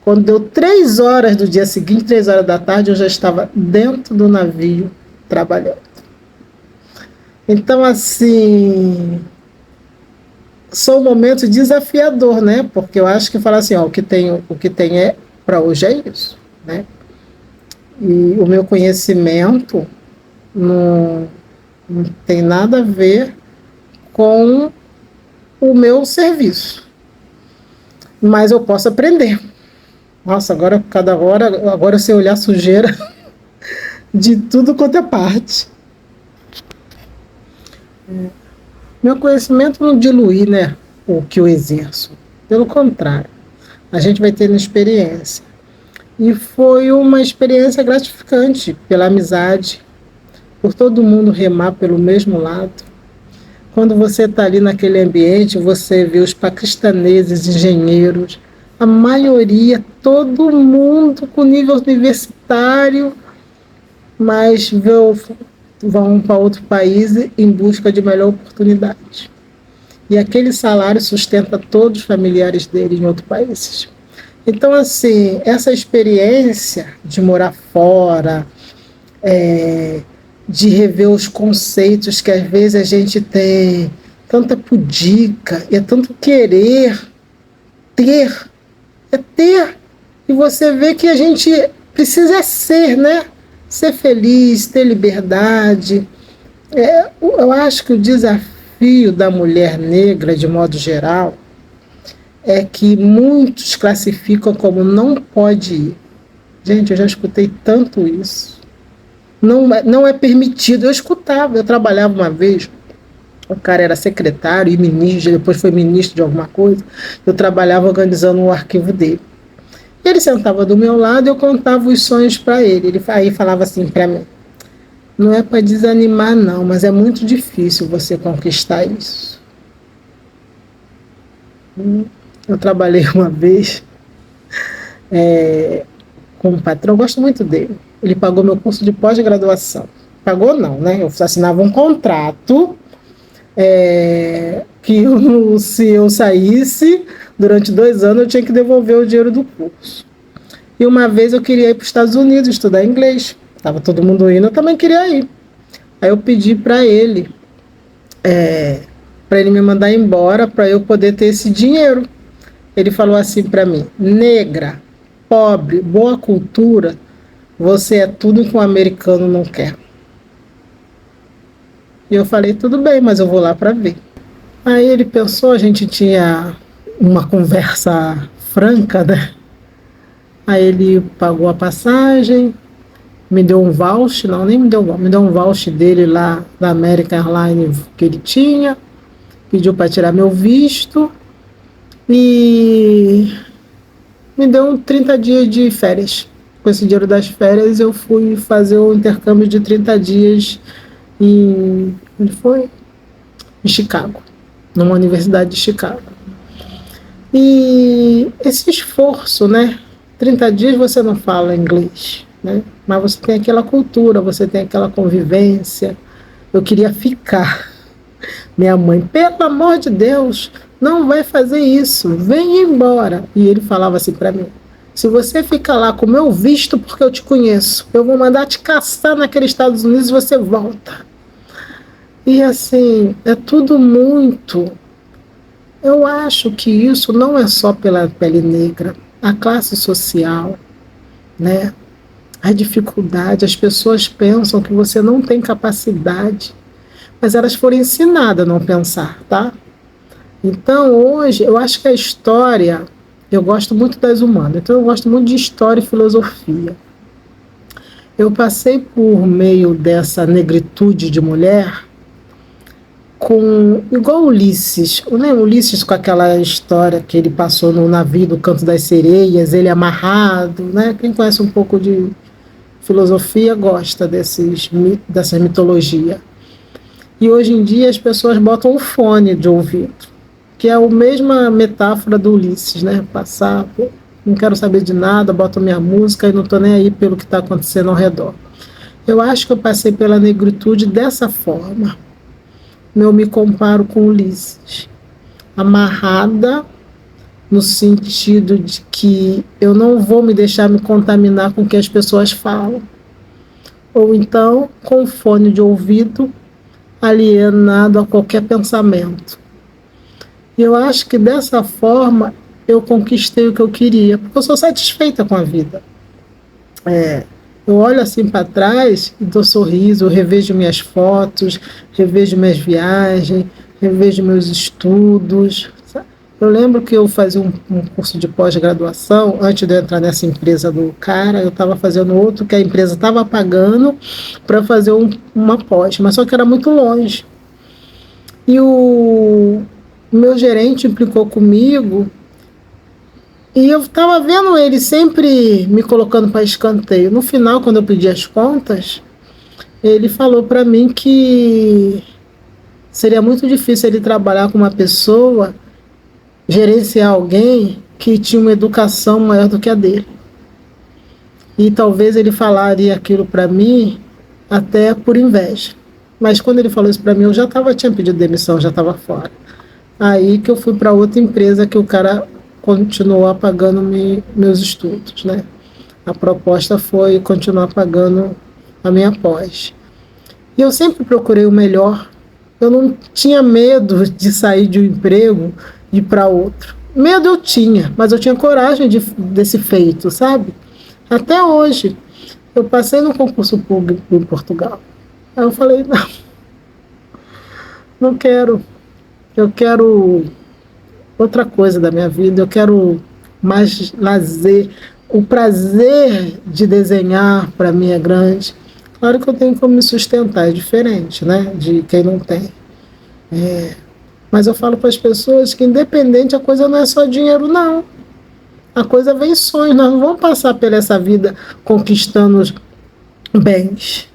Quando deu 3 horas do dia seguinte, 3 horas da tarde, eu já estava dentro do navio trabalhando. Então, assim, são momentos desafiador, né? Porque eu acho que falar assim, o que tem é para hoje é isso, né? E o meu conhecimento não tem nada a ver com o meu serviço, mas eu posso aprender. Nossa, agora cada hora, agora se eu olhar sujeira de tudo quanto é parte. Meu conhecimento não dilui, né, o que eu exerço. Pelo contrário, a gente vai tendo experiência. E foi uma experiência gratificante pela amizade, por todo mundo remar pelo mesmo lado. Quando você está ali naquele ambiente, você vê os paquistaneses, engenheiros, a maioria, todo mundo com nível universitário, mas vão para outro país em busca de melhor oportunidade. E aquele salário sustenta todos os familiares deles em outros países. Então, assim, essa experiência de morar fora, de rever os conceitos que às vezes a gente tem tanta pudica, e é tanto querer ter, e você vê que a gente precisa ser, né? Ser feliz, ter liberdade. Eu acho que o desafio da mulher negra, de modo geral, é que muitos classificam como não pode ir. Gente, eu já escutei tanto isso. Não é permitido. Eu trabalhava uma vez, o cara era secretário e ministro, depois foi ministro de alguma coisa. Eu trabalhava organizando o arquivo dele. Ele sentava do meu lado e eu contava os sonhos para ele. Ele aí falava assim para mim: Não é para desanimar, não, mas é muito difícil você conquistar isso. Eu trabalhei uma vez com um patrão, eu gosto muito dele. Ele pagou meu curso de pós-graduação. Pagou não, né? Eu assinava um contrato que se eu saísse, durante 2 anos eu tinha que devolver o dinheiro do curso. E uma vez eu queria ir para os Estados Unidos estudar inglês. Estava todo mundo indo, eu também queria ir. Aí eu pedi para ele me mandar embora para eu poder ter esse dinheiro. Ele falou assim para mim: negra, pobre, boa cultura, você é tudo que um americano não quer. E eu falei: tudo bem, mas eu vou lá para ver. Aí ele pensou, a gente tinha uma conversa franca, né? Aí ele pagou a passagem, me deu um voucher, não, nem me deu um voucher dele lá da American Airlines que ele tinha, pediu para tirar meu visto e me deu 30 dias de férias. Com esse dinheiro das férias eu fui fazer o intercâmbio de 30 dias onde foi? Em Chicago, numa universidade de Chicago. E esse esforço, né? 30 dias você não fala inglês, né? Mas você tem aquela cultura, você tem aquela convivência. Eu queria ficar. Minha mãe, pelo amor de Deus, não vai fazer isso, vem embora. E ele falava assim para mim: se você ficar lá com o meu visto porque eu te conheço, eu vou mandar te caçar naqueles Estados Unidos e você volta. E assim, é tudo muito. Eu acho que isso não é só pela pele negra, a classe social, né? A dificuldade, as pessoas pensam que você não tem capacidade, mas elas foram ensinadas a não pensar, tá? Então, hoje, eu acho que a história, eu gosto muito das humanas, então eu gosto muito de história e filosofia. Eu passei por meio dessa negritude de mulher, igual Ulisses, né? Ulisses com aquela história que ele passou no navio do Canto das Sereias, ele amarrado, né? Quem conhece um pouco de filosofia gosta dessa mitologia. E hoje em dia as pessoas botam um fone de ouvido, que é a mesma metáfora do Ulisses, né? Passar, não quero saber de nada, boto minha música e não estou nem aí pelo que está acontecendo ao redor. Eu acho que eu passei pela negritude dessa forma. Eu me comparo com Ulisses, amarrada no sentido de que eu não vou me deixar me contaminar com o que as pessoas falam. Ou então, com fone de ouvido, alienado a qualquer pensamento. E eu acho que dessa forma eu conquistei o que eu queria, porque eu sou satisfeita com a vida. Eu olho assim para trás e dou sorriso, eu revejo minhas fotos, revejo minhas viagens, revejo meus estudos. Eu lembro que eu fazia um curso de pós-graduação, antes de eu entrar nessa empresa do cara, eu estava fazendo outro que a empresa estava pagando para fazer uma pós, mas só que era muito longe. E o meu gerente implicou comigo, e eu estava vendo ele sempre me colocando para escanteio. No final, quando eu pedi as contas, ele falou para mim que seria muito difícil ele trabalhar com uma pessoa, gerenciar alguém que tinha uma educação maior do que a dele. E talvez ele falaria aquilo para mim até por inveja. Mas quando ele falou isso para mim, eu já tinha pedido demissão, já estava fora. Aí que eu fui para outra empresa que o cara continuou pagando meus estudos, né? A proposta foi continuar pagando a minha pós. E eu sempre procurei o melhor. Eu não tinha medo de sair de um emprego e ir para outro. Medo eu tinha, mas eu tinha coragem desse feito, sabe? Até hoje. Eu passei no concurso público em Portugal. Aí eu falei, não quero. Eu quero outra coisa da minha vida, eu quero mais lazer. O prazer de desenhar para mim é grande. Claro que eu tenho como me sustentar, é diferente, né, de quem não tem. Mas eu falo para as pessoas que independente, a coisa não é só dinheiro, não. A coisa vem em sonhos, nós não vamos passar por essa vida conquistando bens.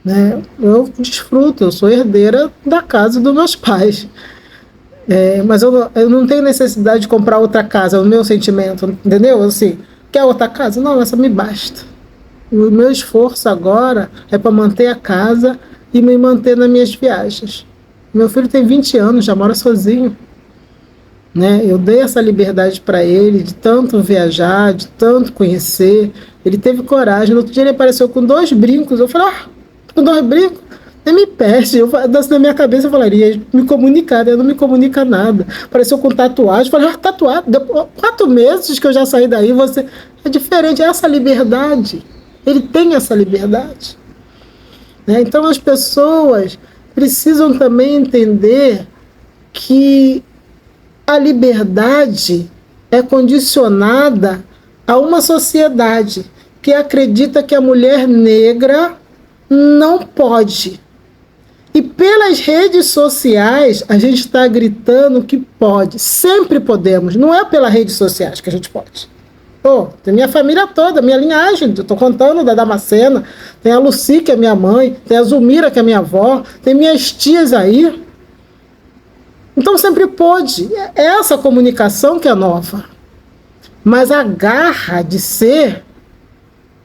né? Eu desfruto, eu sou herdeira da casa dos meus pais. Mas eu não tenho necessidade de comprar outra casa, o meu sentimento, entendeu? Assim, quer outra casa? Não, essa me basta. O meu esforço agora é para manter a casa e me manter nas minhas viagens. Meu filho tem 20 anos, já mora sozinho. Né? Eu dei essa liberdade para ele de tanto viajar, de tanto conhecer. Ele teve coragem. No outro dia ele apareceu com 2 brincos. Eu falei, com 2 brincos? Nem me perde. Na minha cabeça eu falaria, me comunicar, ele não me comunica nada. Apareceu com tatuagem. Eu falei, tatuado? 4 meses que eu já saí daí, você. É diferente, é essa liberdade. Ele tem essa liberdade. Né? Então as pessoas precisam também entender que a liberdade é condicionada a uma sociedade que acredita que a mulher negra não pode. E pelas redes sociais a gente está gritando que pode. Sempre podemos. Não é pelas redes sociais que a gente pode. Tem minha família toda, minha linhagem. Eu estou contando da Damascena. Tem a Lucy, que é minha mãe. Tem a Zulmira, que é minha avó. Tem minhas tias aí. Então sempre pôde. É essa comunicação que é nova. Mas a garra de ser...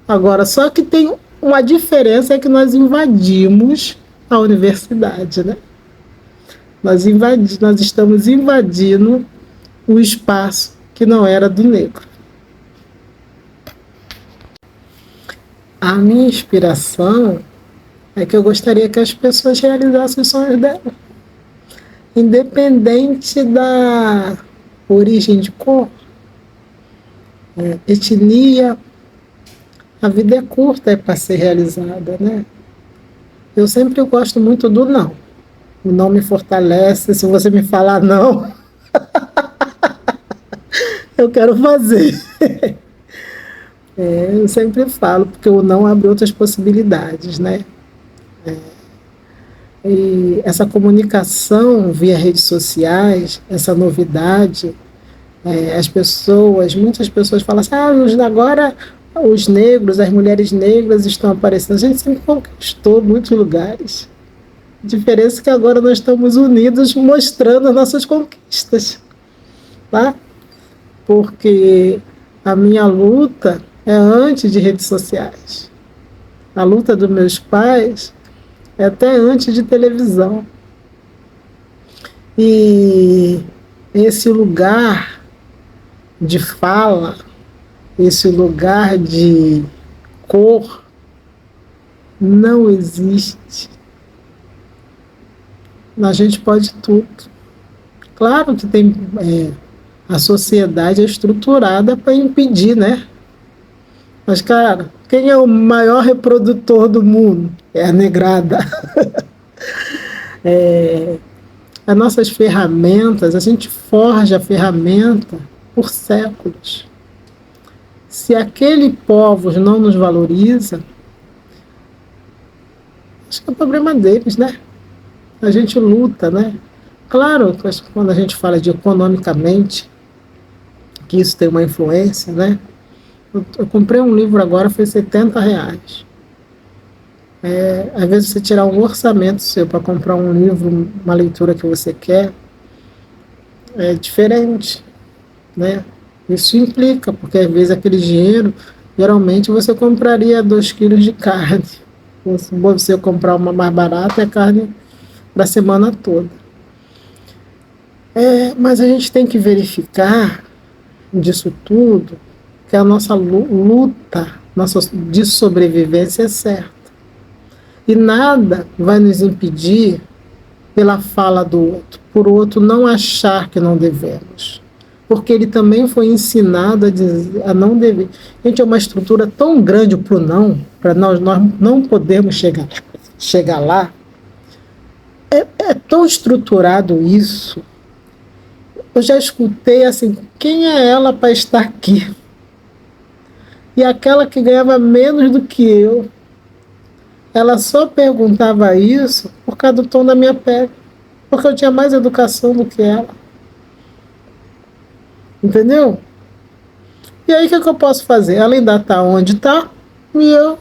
Agora, só que tem uma diferença, é que nós invadimos a universidade, né? Nós estamos invadindo o espaço que não era do negro. A minha inspiração é que eu gostaria que as pessoas realizassem os sonhos dela. Independente da origem de cor, etnia, a vida é curta para ser realizada, né? Eu sempre gosto muito do não. O não me fortalece. Se você me falar não, eu quero fazer. Eu sempre falo, porque o não abre outras possibilidades, né? E essa comunicação via redes sociais, essa novidade, muitas pessoas falam assim, agora os negros, as mulheres negras estão aparecendo. A gente sempre conquistou muitos lugares. A diferença é que agora nós estamos unidos mostrando as nossas conquistas, tá? Porque a minha luta é antes de redes sociais. A luta dos meus pais é até antes de televisão. E esse lugar de fala, esse lugar de cor, não existe. A gente pode tudo. Claro que tem... a sociedade é estruturada para impedir, né? Mas, cara, quem é o maior reprodutor do mundo? É a negrada. As nossas ferramentas, a gente forja a ferramenta por séculos. Se aquele povo não nos valoriza, acho que é o problema deles, né? A gente luta, né? Claro, quando a gente fala de economicamente, que isso tem uma influência, né? Eu comprei um livro agora, foi R$70. Às vezes você tirar um orçamento seu para comprar um livro, uma leitura que você quer, é diferente, né? Isso implica, porque às vezes aquele dinheiro, geralmente você compraria 2 quilos de carne. Se você comprar uma mais barata, é carne para a semana toda. Mas a gente tem que verificar disso tudo que a nossa luta de sobrevivência é certa. E nada vai nos impedir pela fala do outro, por o outro não achar que não devemos. Porque ele também foi ensinado a não dever. Gente, é uma estrutura tão grande para o não, para nós não podermos chegar lá. É tão estruturado isso. Eu já escutei assim, quem é ela para estar aqui? E aquela que ganhava menos do que eu, ela só perguntava isso por causa do tom da minha pele, porque eu tinha mais educação do que ela. Entendeu? E aí o que eu posso fazer? Ela ainda está onde está e eu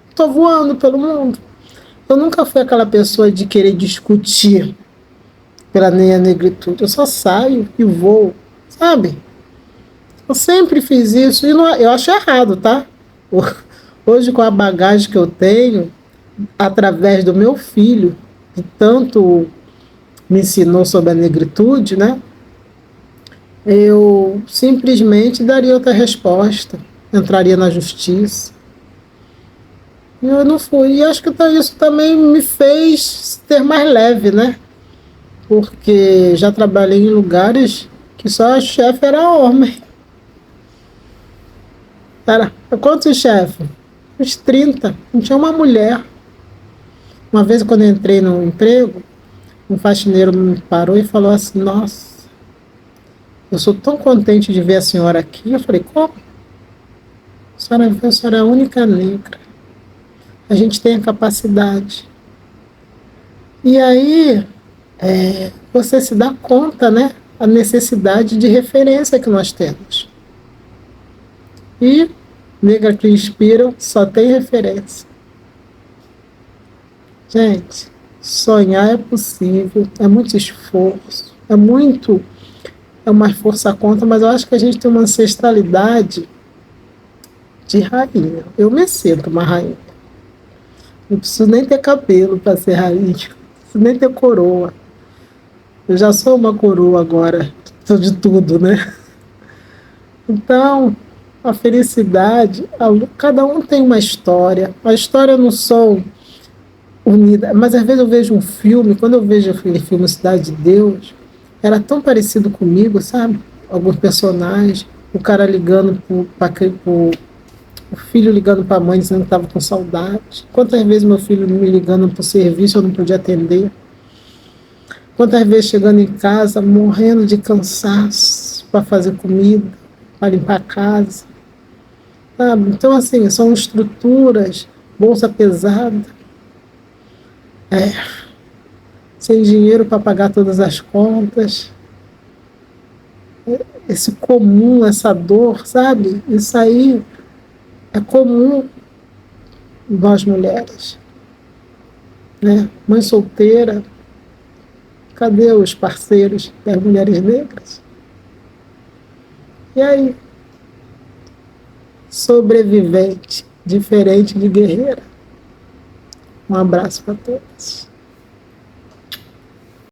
estou voando pelo mundo. Eu nunca fui aquela pessoa de querer discutir pela minha negritude. Eu só saio e vou, sabe? Eu sempre fiz isso e não, eu acho errado, tá? Hoje, com a bagagem que eu tenho, através do meu filho, que tanto me ensinou sobre a negritude, né? Eu simplesmente daria outra resposta, entraria na justiça. E eu não fui. E acho que isso também me fez ter mais leve, né? Porque já trabalhei em lugares que só a chefe era homem. Era, quantos chefes? Uns 30. Não tinha uma mulher. Uma vez, quando eu entrei no emprego, um faxineiro me parou e falou assim: Nossa, eu sou tão contente de ver a senhora aqui. Eu falei: Como? A senhora é a única negra. A gente tem a capacidade. E aí, você se dá conta, né? A necessidade de referência que nós temos. E negra que inspira só tem referência. Gente, sonhar é possível, é muito esforço, é uma força contra, mas eu acho que a gente tem uma ancestralidade de rainha. Eu me sinto uma rainha. Não preciso nem ter cabelo para ser rainha, não preciso nem ter coroa. Eu já sou uma coroa agora, sou de tudo, né? Então, a felicidade, cada um tem uma história. A história não são unida, mas às vezes eu vejo um filme, quando eu vejo aquele filme Cidade de Deus, era tão parecido comigo, sabe? Alguns personagens, o cara ligando pro o filho ligando para a mãe dizendo que estava com saudade. Quantas vezes meu filho me ligando para o serviço eu não podia atender? Quantas vezes chegando em casa morrendo de cansaço para fazer comida, para limpar a casa, sabe? Então, assim, são estruturas, bolsa pesada, sem dinheiro para pagar todas as contas, esse comum, essa dor, sabe? Isso aí é comum nós mulheres, né? Mãe solteira, cadê os parceiros das mulheres negras? E aí? Sobrevivente, diferente de guerreira. Um abraço para todos.